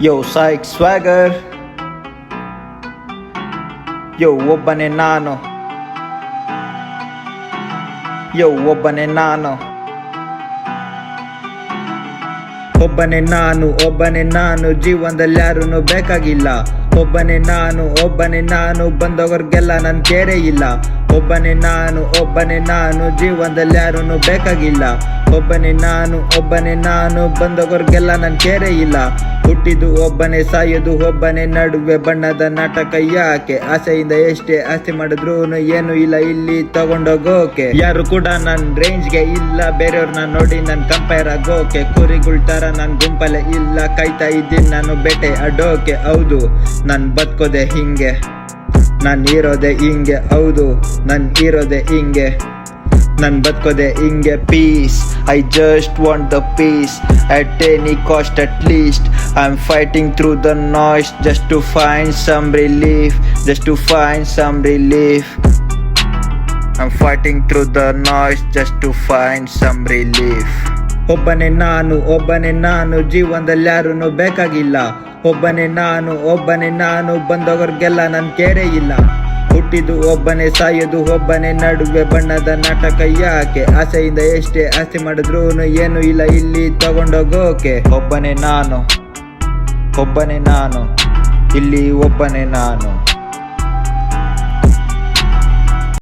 Yo, Psych Swagger. Yo, ಒಬ್ಬನೇ ನಾನು. Yo, ಒಬ್ಬನೇ ನಾನು. ಒಬ್ಬನೇ ನಾನು ಜೀವನದಲ್ಲಿ ಯಾರೂ ಬೇಕಾಗಿಲ್ಲ. ಒಬ್ಬನೇ ನಾನು ಬಂದವ್ರಿಗೆಲ್ಲ ನನ್ ಕೇರೆ ಇಲ್ಲ. ಒಬ್ಬನೇ ನಾನು ಜೀವನದಲ್ಲಿ ಯಾರೂ ಬೇಕಾಗಿಲ್ಲ. ಒಬ್ಬನೇ ನಾನು ಬಂದವ್ರಿಗೆಲ್ಲ ನನ್ ಕೇರೆ ಇಲ್ಲ. ಹುಟ್ಟಿದ್ದು ಒಬ್ಬನೇ ಸಾಯೋದು ಒಬ್ಬನೇ, ನಡುವೆ ಬಣ್ಣದ ನಾಟಕ ಯಾಕೆ? ಆಸೆಯಿಂದ ಎಷ್ಟೇ ಆಸೆ ಮಾಡಿದ್ರು ಏನು ಇಲ್ಲ ಇಲ್ಲಿ ತಗೊಂಡೋಗೋಕೆ. ಯಾರು ಕೂಡ ನನ್ ರೇಂಜ್ಗೆ ಇಲ್ಲ, ಬೇರೆಯವ್ರನ್ನ ನೋಡಿ ನನ್ ಕಂಪೇರ್ ಆಗೋಕೆ. ಕುರಿಗಳ್ ತರ ನನ್ ಗುಂಪಲ್ಲೇ ಇಲ್ಲ, ಕಾಯ್ತಾ ಇದ್ದೀನಿ ನಾನು ಬೇಟೆ ಅಡೋಕೆ. ಹೌದು ನಾನ್ ಬದುಕೋದೆ ಹಿಂಗೆ, ನಾನ್ ಇರೋದೆ ಹಿಂಗೆ. ಹೌದು ನಾನ್ ಇರೋದೆ ಹಿಂಗೆ, ನಾನ್ ಬದುಕೋದೆ ಹಿಂಗೆ. Peace, I just want the peace at any cost. At least I'm fighting through the noise just to find some relief, just to find some relief. I'm fighting through the noise just to find some relief. ಒಬ್ಬನೇ ನಾನು ಜೀವನದಲ್ಲಿ ಯಾರೂ ಬೇಕಾಗಿಲ್ಲ. ಒಬ್ಬನೇ ನಾನು ಬಂದವ್ರಿಗೆಲ್ಲ ನನ್ ಕೇರೆ ಇಲ್ಲ. ಹುಟ್ಟಿದ್ದು ಒಬ್ಬನೇ ಸಾಯೋದು ಒಬ್ಬನೇ, ನಡುವೆ ಬಣ್ಣದ ನಾಟಕ ಯಾಕೆ? ಆಸೆಯಿಂದ ಎಷ್ಟೇ ಆಸೆ ಮಾಡಿದ್ರು ಏನು ಇಲ್ಲ ಇಲ್ಲಿ ತಗೊಂಡೋಗೋಕೆ. ಒಬ್ಬನೇ ನಾನು ಇಲ್ಲಿ ಒಬ್ಬನೇ ನಾನು.